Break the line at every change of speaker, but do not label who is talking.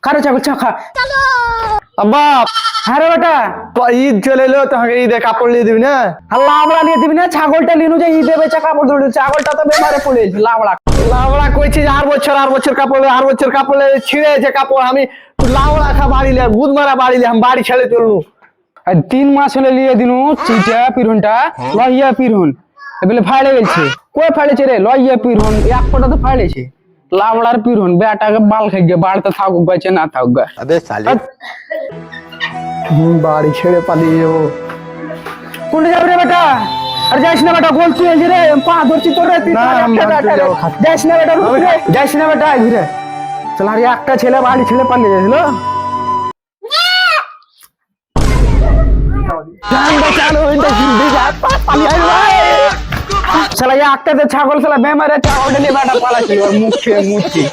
খারে ছাগল চা খা।
আব্বা
হ্যাঁ রে বেটা,
ঈদ চলে এলো, তোমাকে ঈদে কাপড় নিয়ে দিবি না?
লাবড়া নিয়ে দিবি না, ছাগলটা লিনু যে ঈদে বেচা কাপড় ধরে, ছাগলটা তো বেমারে পড়েছে লাবড়া।
লাউড়া কইছি যে আর বছর কাপড়, আর বছর কাপড় ছিঁড়েছে কাপড়। আমি লাউড়া খা বাড়িলে গুদ মারা বাড়িলে আমি বাড়ি ছেড়ে চলবো।
আর 3 মাস হলে লিয়ে দিনু চিটা পিরহনটা লইয়া পিরহন বলে ফাড়ে গেছে। কই ফাড়েছে রে? লইয়া পিরহন এক ফোঁটা তো ফাড়েছে। লাবড়ার পিরহন বেটাকে বাল খাই গে, বাড়তে থাকুক বেঁচে না থাকুক।
আবে সালে বাড়ি ছেড়ে পালিয়ে যাবো।
কোনটা যাবে রে বেটা? আর যাইস না বেটা, গোল তুই রে পা ধরছি তোর রে।
না, আমি বাড়িতে যাবো।
যাইস না বেটা, যাইস না বেটা ঘুরে চল। আর একটা ছেলে বাড়ি ছেড়ে পালিয়ে যাইছিল। শালা একটা ছাগল শালা বেমারে ছাগলটা নিয়ে বেটা পালাছিল মুখে মুখে।